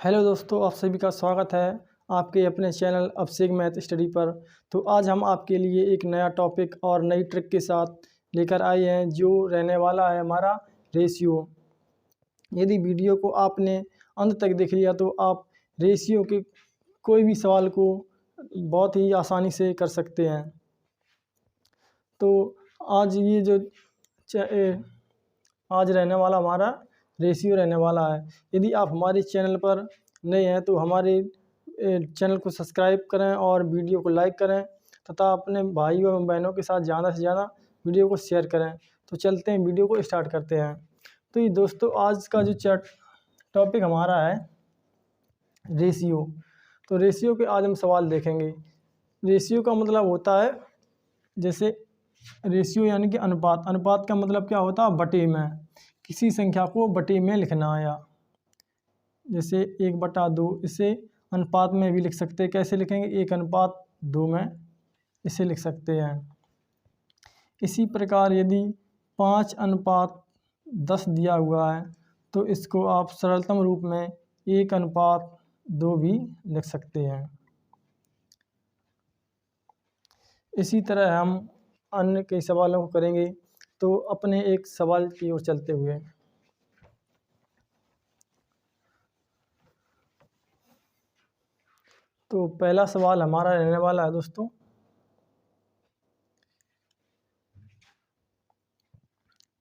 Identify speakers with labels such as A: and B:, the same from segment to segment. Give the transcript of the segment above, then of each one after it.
A: Hello दोस्तों, आप सभी का स्वागत है आपके अपने चैनल अभिषेक मैथ स्टडी पर। तो आज हम आपके लिए एक नया टॉपिक और नई ट्रिक के साथ लेकर आए हैं जो रहने वाला है हमारा रेशियो। यदि वीडियो को आपने अंत तक देख लिया तो आप रेशियो के कोई भी सवाल को बहुत ही आसानी से कर सकते हैं। तो आज ये जो आज रहने वाला हमारा रेशियो रहने वाला है। यदि आप हमारे चैनल पर नए हैं तो हमारे चैनल को सब्सक्राइब करें और वीडियो को लाइक करें तथा अपने भाई और बहनों के साथ ज़्यादा से ज़्यादा वीडियो को शेयर करें। तो चलते हैं, वीडियो को स्टार्ट करते हैं। तो ये दोस्तों आज का जो टॉपिक हमारा है रेशियो। तो रेशियो के आज हम सवाल देखेंगे। रेशियो का मतलब होता है, जैसे रेशियो यानी कि अनुपात। अनुपात का मतलब क्या होता है? बटे में। किसी संख्या को बटे में लिखना आया, जैसे 1/2। इसे अनुपात में भी लिख सकते हैं। कैसे लिखेंगे? 1:2 में इसे लिख सकते हैं। इसी प्रकार यदि 5:10 दिया हुआ है तो इसको आप सरलतम रूप में 1:2 भी लिख सकते हैं। इसी तरह हम अन्य कई सवालों को करेंगे। तो अपने एक सवाल की ओर चलते हुए, तो पहला सवाल हमारा रहने वाला है दोस्तों,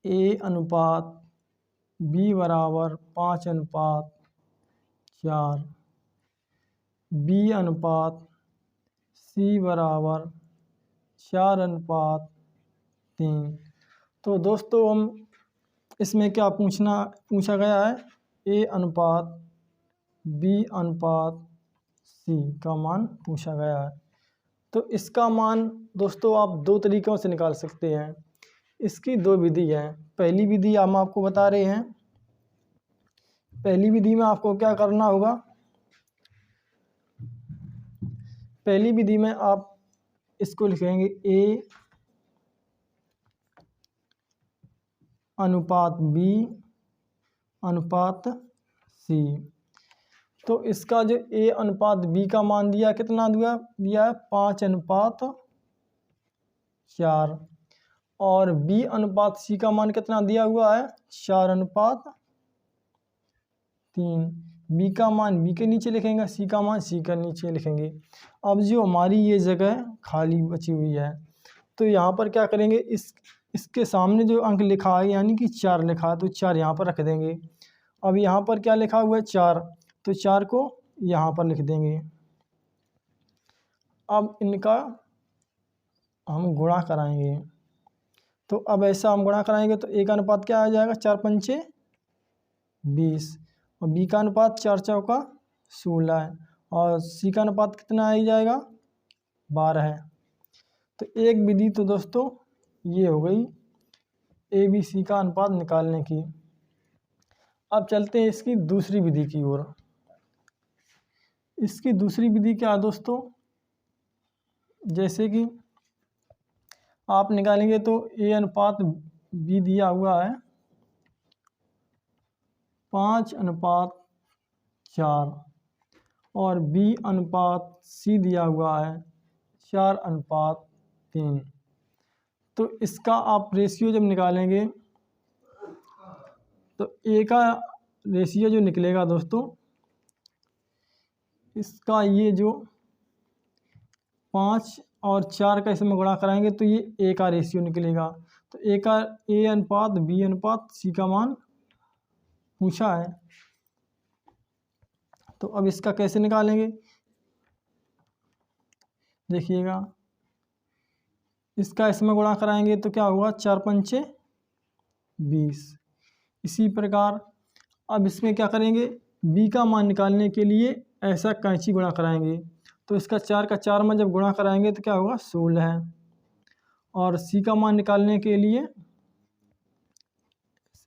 A: A/B बराबर 5:4, B/C बराबर 4:3। तो दोस्तों हम इसमें क्या पूछा गया है? A/B/C का मान पूछा गया है। तो इसका मान दोस्तों आप दो तरीक़ों से निकाल सकते हैं। इसकी दो विधि हैं। पहली विधि हम आपको बता रहे हैं। पहली विधि में आपको क्या करना होगा? पहली विधि में आप इसको लिखेंगे A/B/C। तो इसका जो A/B का मान दिया, कितना दिया है? 5:4। और B/C का मान कितना दिया हुआ है? 4:3। B का मान B के नीचे लिखेंगे, C का मान C के नीचे लिखेंगे। अब जो हमारी ये जगह खाली बची हुई है तो यहाँ पर क्या करेंगे? इसके सामने जो अंक लिखा है यानी कि 4 लिखा है तो 4 यहाँ पर रख देंगे। अब यहाँ पर क्या लिखा हुआ है? 4, तो 4 को यहाँ पर लिख देंगे। अब इनका हम गुणा कराएंगे। तो अब ऐसा हम गुणा कराएंगे तो A का अनुपात क्या आ जाएगा? 4×5 = 20। और B का अनुपात 4×4 = 16 है। और C का अनुपात कितना आ जाएगा? 12 है। तो एक विधि तो दोस्तों ये हो गई ABC का अनुपात निकालने की। अब चलते हैं इसकी दूसरी विधि की ओर। इसकी दूसरी विधि क्या है दोस्तों? जैसे कि आप निकालेंगे तो A/B दिया हुआ है 5:4 और B/C दिया हुआ है 4:3। तो इसका आप रेशियो जब निकालेंगे तो A का रेशियो जो निकलेगा दोस्तों, इसका ये जो 5 और 4 का इसमें गुणा कराएंगे तो ये A का रेशियो निकलेगा। तो A/B/C का मान पूछा है। तो अब इसका कैसे निकालेंगे? देखिएगा, इसका इसमें गुणा कराएंगे तो क्या होगा? 4×5 = 20। इसी प्रकार अब इसमें क्या करेंगे? B का मान निकालने के लिए ऐसा कैंची गुणा कराएंगे। तो इसका 4 का 4 में जब गुणा कराएंगे तो क्या होगा? 16 है। और C का मान निकालने के लिए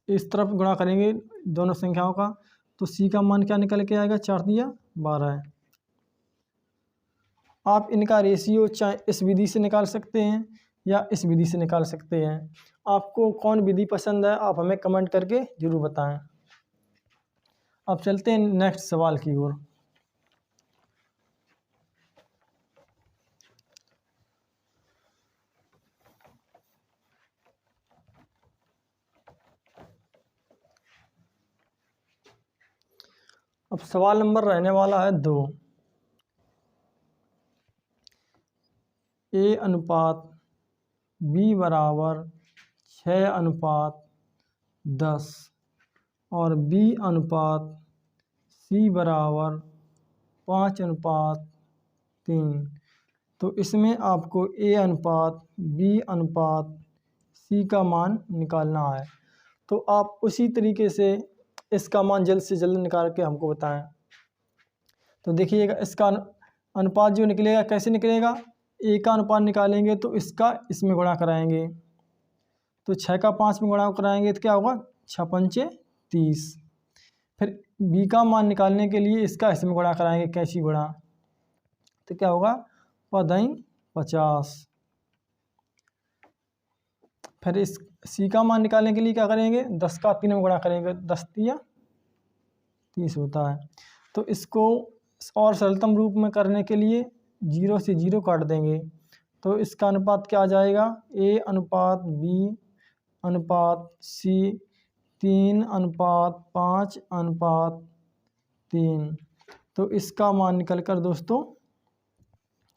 A: इस तरफ गुणा करेंगे दोनों संख्याओं का, तो C का मान क्या निकल के आएगा? 4×3 = 12 है। आप इनका रेशियो चाहे इस विधि से निकाल सकते हैं या इस विधि से निकाल सकते हैं। आपको कौन विधि पसंद है आप हमें कमेंट करके ज़रूर बताएं। अब चलते हैं नेक्स्ट सवाल की ओर। अब सवाल नंबर रहने वाला है 2। A अनुपात B बराबर 6:10 और B अनुपात C बराबर 5:3। तो इसमें आपको A अनुपात B अनुपात C का मान निकालना है। तो आप उसी तरीके से इसका मान जल्द से जल्द निकाल के हमको बताएं। तो देखिएगा, इसका अनुपात जो निकलेगा कैसे निकलेगा, A का अनुपात निकालेंगे तो इसका इसमें गुणा कराएंगे, तो 6 का 5 में गुणा कराएंगे तो क्या होगा, 6×5 = 30। फिर B का मान निकालने के लिए इसका इसमें गुणा कराएंगे, कैसी गुणा, तो क्या होगा, 5×50। फिर इस C का मान निकालने के लिए क्या करेंगे, 10 का 3 में गुणा करेंगे, 10×3 = 30 होता है। तो इसको और सरलतम रूप में करने के लिए 0 से 0 काट देंगे, तो इसका अनुपात क्या आ जाएगा, A अनुपात B अनुपात C 3:5:3। तो इसका मान निकल कर दोस्तों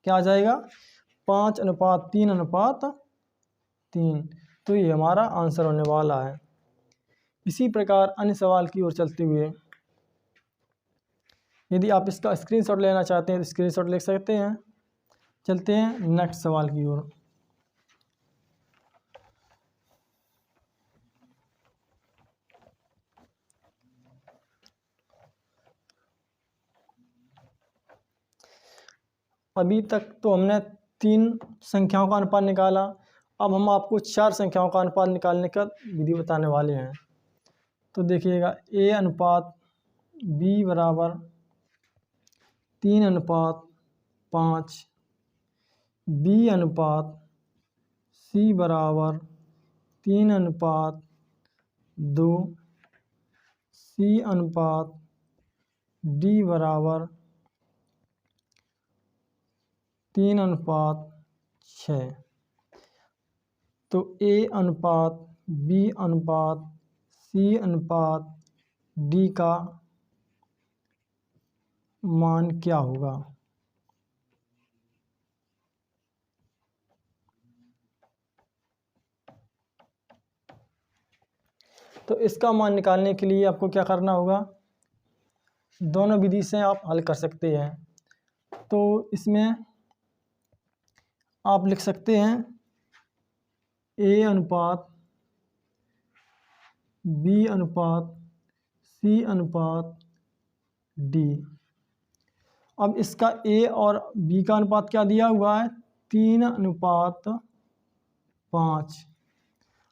A: क्या आ जाएगा, 5:3:3। तो ये हमारा आंसर होने वाला है। इसी प्रकार अन्य सवाल की ओर चलते हुए, यदि आप इसका स्क्रीनशॉट लेना चाहते हैं तो स्क्रीनशॉट ले सकते हैं। चलते हैं नेक्स्ट सवाल की ओर। अभी तक तो हमने 3 संख्याओं का अनुपात निकाला, अब हम आपको 4 संख्याओं का अनुपात निकालने का विधि बताने वाले हैं। तो देखिएगा, A अनुपात B बराबर 3:5, B अनुपात C बराबर 3:2, C अनुपात D बराबर 3:6। तो A अनुपात B अनुपात C अनुपात D का मान क्या होगा। तो इसका मान निकालने के लिए आपको क्या करना होगा, दोनों विधि से आप हल कर सकते हैं। तो इसमें आप लिख सकते हैं A अनुपात B अनुपात C अनुपात D। अब इसका A और B का अनुपात क्या दिया हुआ है, 3:5।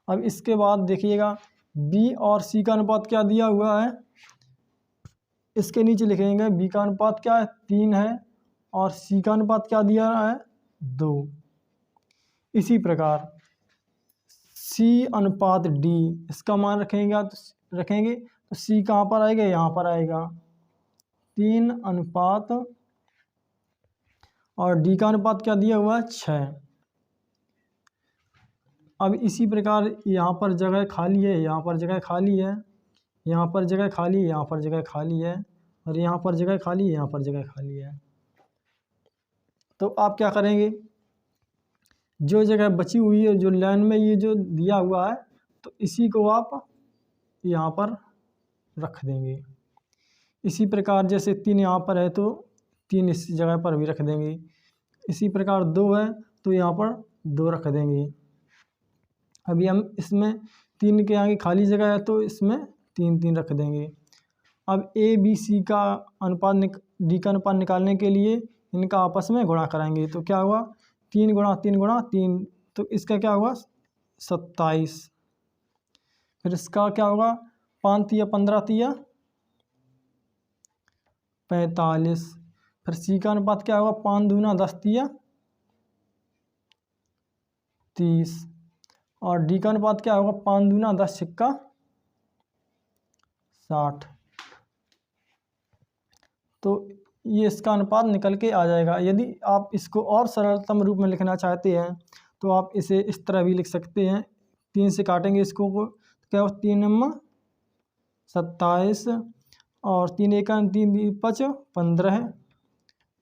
A: अब इसके बाद देखिएगा, B और C का अनुपात क्या दिया हुआ है, इसके नीचे लिखेंगे B का अनुपात क्या है, 3 है, और C का अनुपात क्या दिया है, 2। इसी प्रकार C अनुपात D, इसका मान रखेंगे तो C कहाँ पर आएगा, यहाँ पर आएगा, 3 अनुपात, और D का अनुपात क्या दिया हुआ है, 6। अब इसी प्रकार यहाँ पर जगह खाली है, यहाँ पर जगह खाली है, यहाँ पर जगह खाली है, यहाँ पर जगह खाली है, और यहाँ पर जगह खाली है, यहाँ पर जगह खाली है। तो आप क्या करेंगे, जो जगह बची हुई है, जो लाइन में ये जो दिया हुआ है, तो इसी को आप यहाँ पर रख देंगे। इसी प्रकार जैसे 3 यहाँ पर है तो 3 इस जगह पर भी रख देंगे। इसी प्रकार 2 है तो यहाँ पर 2 रख देंगे। अभी हम इसमें 3 के आगे खाली जगह है तो इसमें 3 रख देंगे। अब A B C का अनुपात D का अनुपात निकालने के लिए इनका आपस में गुणा कराएंगे, तो क्या हुआ, 3 × 3 × 3, तो इसका क्या होगा, 27। फिर इसका क्या होगा, 5×3 = 15×3 = 45। फिर C का अनुपात क्या होगा, 5×2 = 10×3 = 30। और D का अनुपात क्या होगा, 5×2 = 10×6 = 60। तो ये इसका अनुपात निकल के आ जाएगा। यदि आप इसको और सरलतम रूप में लिखना चाहते हैं तो आप इसे इस तरह भी लिख सकते हैं। 3 से काटेंगे इसको को, तो क्या हो, 3 नम्मा 27 और 3 एकन 3 5 15,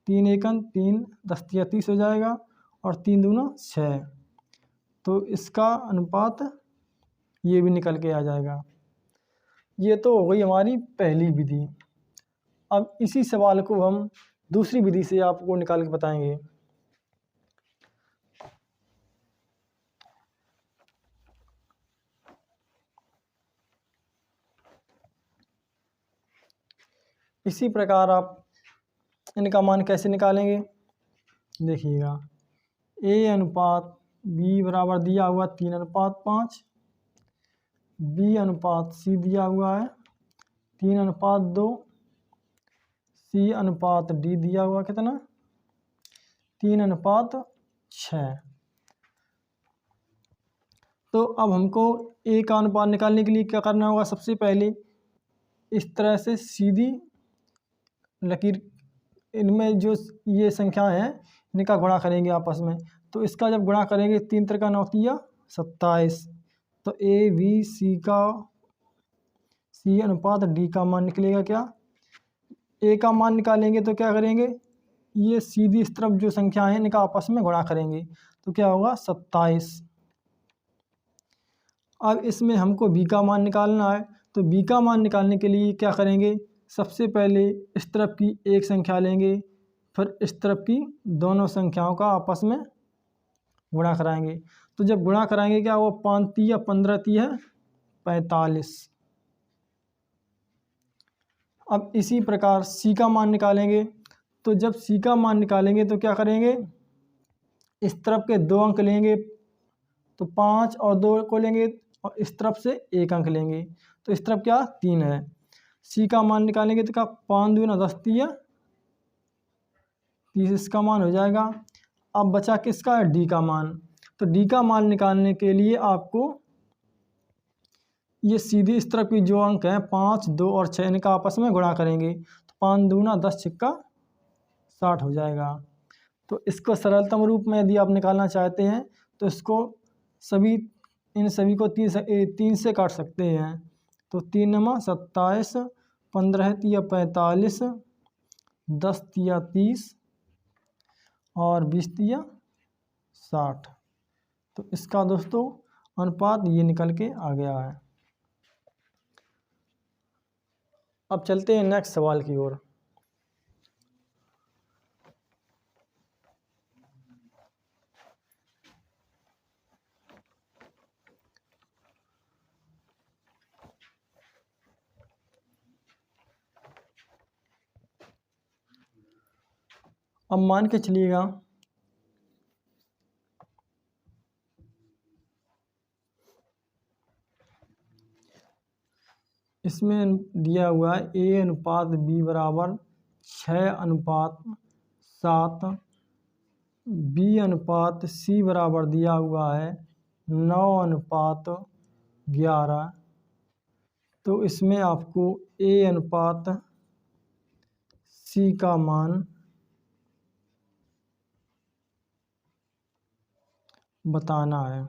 A: 3 एकन 3 10 तिया 30 हो जाएगा और 3 दूना 6। तो इसका अनुपात ये भी निकल के आ जाएगा। ये तो हो गई हमारी पहली विधि। अब इसी सवाल को हम दूसरी विधि से आपको निकाल के बताएंगे। इसी प्रकार आप इनका मान कैसे निकालेंगे, देखिएगा। ए अनुपात बी बराबर दिया हुआ 3:5, बी अनुपात सी दिया हुआ है 3:2, सी अनुपात डी दिया हुआ कितना 3:6। तो अब हमको ए का अनुपात निकालने के लिए क्या करना होगा, सबसे पहले इस तरह से सीधी लकीर, इनमें जो ये संख्या है इनका गुणा करेंगे आपस में। तो इसका जब गुणा करेंगे 3 3 का 9 तिया 27, तो ए बी सी का सी अनुपात डी का मान निकलेगा क्या। ए का मान निकालेंगे तो क्या करेंगे, ये सीधी इस तरफ जो संख्या है इनका आपस में गुणा करेंगे तो क्या होगा 27। अब इसमें हमको बी का मान निकालना है, तो बी का मान निकालने के लिए क्या करेंगे, सबसे पहले इस तरफ की एक संख्या लेंगे, फिर इस तरफ की दोनों संख्याओं का आपस में गुणा कराएंगे। तो जब गुणा कराएंगे क्या, वो 5 तिया 15 तिया 45। अब इसी प्रकार सी का मान निकालेंगे, तो जब सी का मान निकालेंगे तो क्या करेंगे, इस तरफ के 2 अंक लेंगे, तो 5 और 2 को लेंगे और इस तरफ से 1 अंक लेंगे, तो इस तरफ क्या 3 है। सी का मान निकालेंगे तो क्या 5 दूना 10 तिया 30, इसका मान हो जाएगा। अब बचा किसका है, डी का मान। तो डी का मान निकालने के लिए आपको ये सीधी इस तरफ की जो अंक हैं 5 2 और 6 इनका आपस में गुणा करेंगे, तो 5 दूना 10 छिक्का 60 हो जाएगा। तो इसको सरलतम रूप में यदि आप निकालना चाहते हैं तो इसको इन सभी को 3 से काट सकते हैं। तो 3 नमा 27, 15 तिया 45, 10 तिया 30 और 20 तिया 60। तो इसका दोस्तों अनुपात ये निकल के आ गया है। अब चलते हैं नेक्स्ट सवाल की ओर। अब मान के चलिएगा इसमें दिया हुआ है ए अनुपात बी बराबर 6:7, बी अनुपात सी बराबर दिया हुआ है 9:11। तो इसमें आपको ए अनुपात सी का मान बताना है।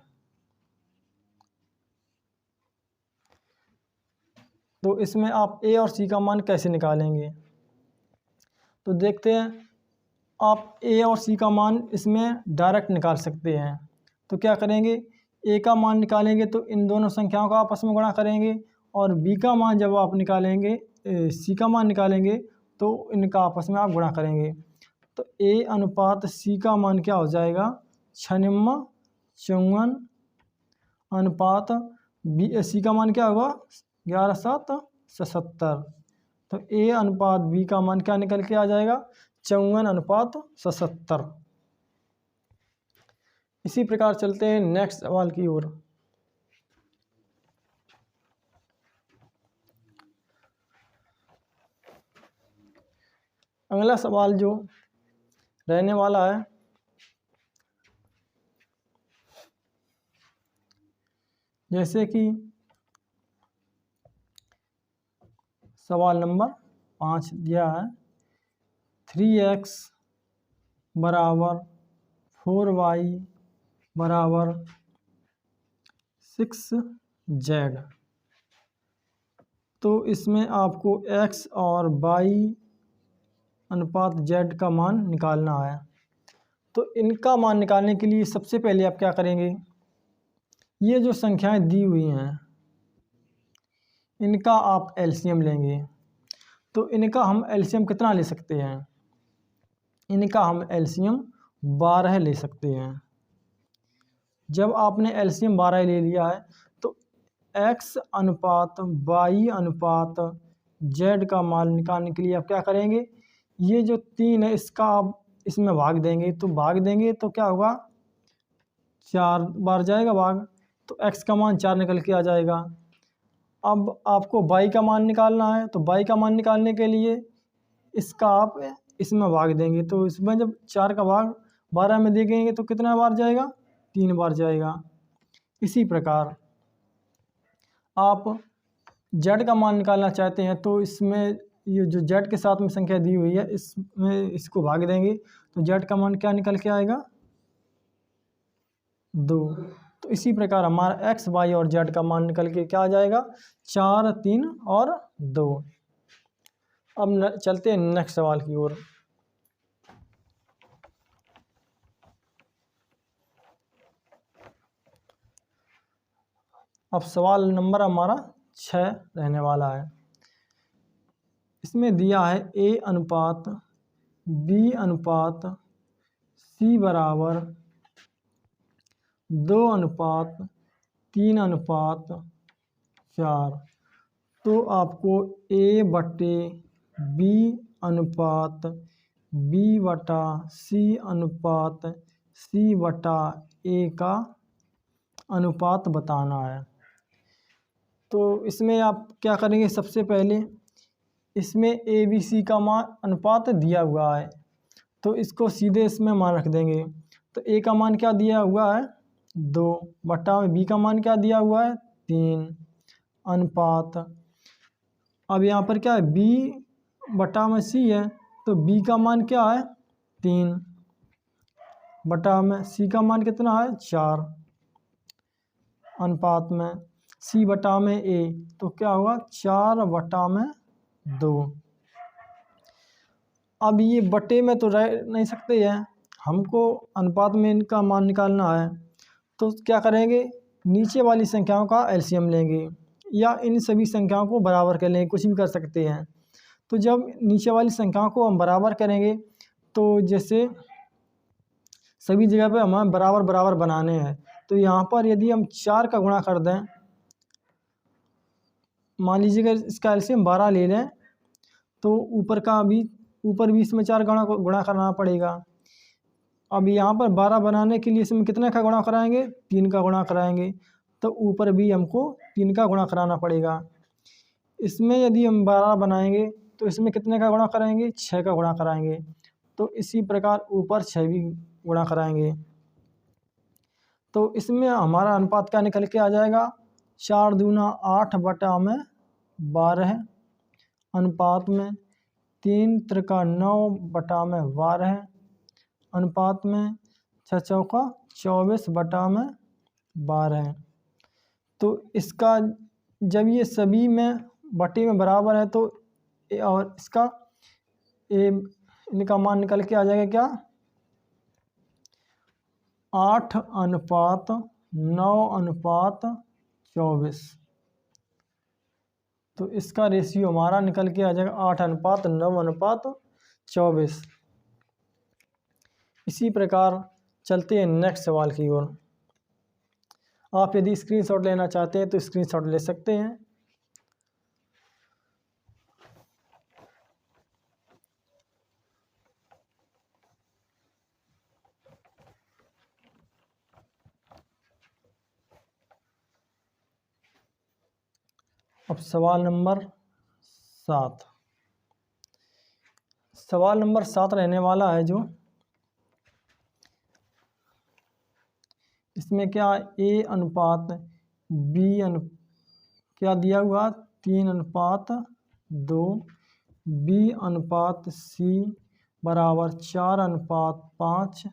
A: तो इसमें आप ए और सी का मान कैसे निकालेंगे, तो देखते हैं। आप ए और सी का मान इसमें डायरेक्ट निकाल सकते हैं। तो क्या करेंगे, ए का मान निकालेंगे तो इन दोनों संख्याओं का आपस में गुणा करेंगे, और बी का मान जब आप निकालेंगे सी का मान निकालेंगे तो इनका आपस में आप गुणा करेंगे। तो ए अनुपात सी का मान क्या हो जाएगा, 6:54 अनुपात बी सी का मान क्या होगा 11:7 77। तो ए अनुपात बी का मान क्या निकल के आ जाएगा 54:77। इसी प्रकार चलते हैं नेक्स्ट सवाल की ओर। अगला सवाल जो रहने वाला है, जैसे कि सवाल नंबर 5 दिया है 3x बराबर 4y बराबर 6z। तो इसमें आपको x और y अनुपात z का मान निकालना है। तो इनका मान निकालने के लिए सबसे पहले आप क्या करेंगे, ये जो संख्याएं दी हुई हैं इनका आप एलसीएम लेंगे। तो इनका हम एलसीएम कितना ले सकते हैं, इनका हम एलसीएम 12 ले सकते हैं। जब आपने एलसीएम 12 ले लिया है तो x अनुपात y अनुपात z का मान निकालने के लिए आप क्या करेंगे, ये जो 3 है इसका आप इसमें भाग देंगे। तो भाग देंगे तो क्या होगा, 4 बार जाएगा भाग, तो x का मान 4 निकल के आ जाएगा। अब आपको y का मान निकालना है, तो y का मान निकालने के लिए इसका आप इसमें भाग देंगे। तो इसमें जब 4 का भाग 12 में देंगे तो कितना बार जाएगा, 3 बार जाएगा। इसी प्रकार आप z का मान निकालना चाहते हैं तो इसमें ये जो z के साथ में संख्या दी हुई है इसमें इसको भाग देंगे तो z का मान क्या निकल के आएगा, 2। तो इसी प्रकार हमारा x, y और z का मान निकल के क्या आ जाएगा, 4, 3 और 2। अब चलते हैं नेक्स्ट सवाल की ओर। अब सवाल नंबर हमारा 6 रहने वाला है। इसमें दिया है a अनुपात b अनुपात c बराबर 2 अनुपात 3 अनुपात 4। तो आपको a बटे b अनुपात b बटा c अनुपात c बटा a का अनुपात बताना है। तो इसमें आप क्या करेंगे, सबसे पहले इसमें ए बी सी का मान अनुपात दिया हुआ है तो इसको सीधे इसमें मान रख देंगे। तो ए का मान क्या दिया हुआ है, 2 बटा में बी का मान क्या दिया हुआ है, 3 अनुपात। अब यहाँ पर क्या है, बी बटा में सी है तो बी का मान क्या है, 3 बटा में सी का मान कितना है, 4 अनुपात में सी बटा में ए तो क्या होगा, 4 बटा में 2। अब ये बटे में तो रह नहीं सकते हैं, हमको अनुपात में इनका मान निकालना है। तो क्या करेंगे, नीचे वाली संख्याओं का एलसीएम लेंगे या इन सभी संख्याओं को बराबर कर लेंगे, कुछ भी कर सकते हैं। तो जब नीचे वाली संख्याओं को हम बराबर करेंगे तो जैसे सभी जगह पे हमें बराबर बराबर बनाने हैं। तो यहाँ पर यदि हम 4 का गुणा कर दें, मान लीजिए अगर इसका एलसीएम 12 ले लें तो ऊपर भी इसमें 4 गुणा करना पड़ेगा। अब यहाँ पर 12 बनाने के लिए इसमें कितने का गुणा कराएंगे, 3 का गुणा कराएंगे। तो ऊपर भी हमको 3 का गुणा कराना पड़ेगा। इसमें यदि हम 12 बनाएंगे तो इसमें कितने का गुणा कराएंगे, 6 का गुणा कराएंगे। तो इसी प्रकार ऊपर 6 भी गुणा कराएंगे। तो इसमें हमारा अनुपात क्या निकल के आ जाएगा, 4 दूना 8 बटा में 12 अनुपात में 3 त्रिका 9 बटा में 12 अनुपात में 6 चौका 24 बटा में 12। तो इसका जब ये सभी में बटे में बराबर है तो और इसका इनका मान निकल के आ जाएगा क्या, 8 अनुपात 9 अनुपात 24। तो इसका रेशियो हमारा निकल के आ जाएगा 8 अनुपात 9 अनुपात 24। इसी प्रकार चलते हैं नेक्स्ट सवाल की ओर। आप यदि स्क्रीनशॉट लेना चाहते हैं तो स्क्रीनशॉट ले सकते हैं। अब सवाल नंबर 7। सवाल नंबर 7 रहने वाला है जो इसमें क्या ए अनुपात बी क्या दिया हुआ, 3 अनुपात 2 बी अनुपात सी बराबर 4:5,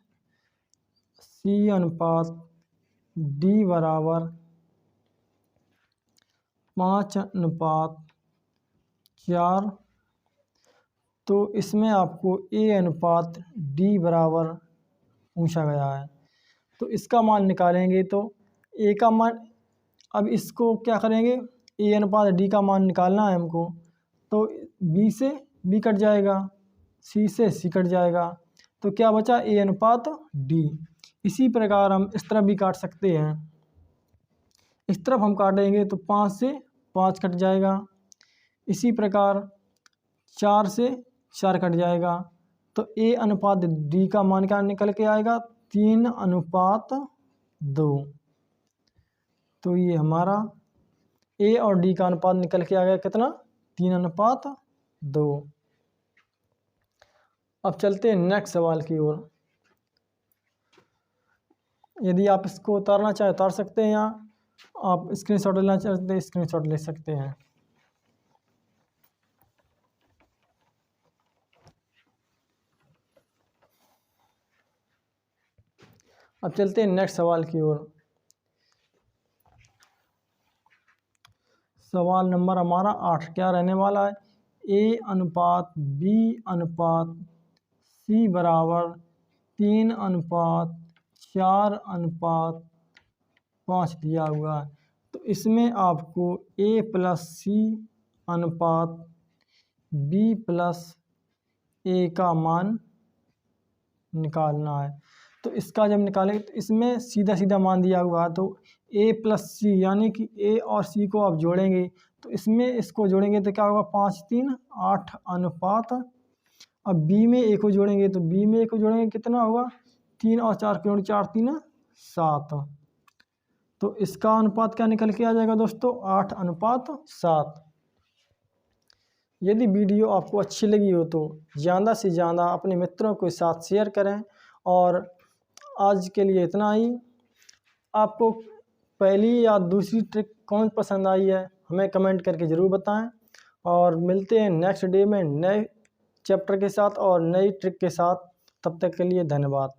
A: C/D बराबर 5:4। तो इसमें आपको A/D बराबर पूछा गया है, तो इसका मान निकालेंगे तो A का मान, अब इसको क्या करेंगे, A/D का मान निकालना है हमको, तो B से B कट जाएगा, C से C कट जाएगा, तो क्या बचा A/D। इसी प्रकार हम इस तरफ भी काट सकते हैं, इस तरफ हम काटेंगे तो 5 से 5 कट जाएगा, इसी प्रकार 4 से 4 कट जाएगा, तो A/D का मान क्या निकल के आएगा, 3:2। तो ये हमारा A और D का अनुपात निकल के आ गया कितना, 3:2। अब चलते हैं नेक्स्ट सवाल की ओर। यदि आप इसको उतारना चाहें उतार सकते हैं, या आप स्क्रीनशॉट लेना चाहते हैं स्क्रीनशॉट ले सकते हैं। अब चलते हैं नेक्स्ट सवाल की ओर। सवाल नंबर हमारा 8 क्या रहने वाला है, A/B/C बराबर 3:4:5 दिया हुआ है। तो इसमें आपको A+C/B+A का मान निकालना है। तो इसका जब निकालेंगे तो इसमें सीधा सीधा मान दिया हुआ है, तो A+C यानी कि A और C को आप जोड़ेंगे, तो इसमें इसको जोड़ेंगे तो क्या होगा, 5:3 8 अनुपात। अब B में A को जोड़ेंगे, तो B में A को जोड़ेंगे कितना होगा, 3 और 4 जोड़ 4 3 7। तो इसका अनुपात क्या निकल के आ जाएगा दोस्तों, 8:7। यदि वीडियो आपको अच्छी लगी हो तो ज़्यादा से ज़्यादा अपने मित्रों के साथ शेयर करें। और आज के लिए इतना ही। आपको पहली या दूसरी ट्रिक कौन पसंद आई है हमें कमेंट करके ज़रूर बताएं, और मिलते हैं नेक्स्ट डे में नए चैप्टर के साथ और नई ट्रिक के साथ। तब तक के लिए धन्यवाद।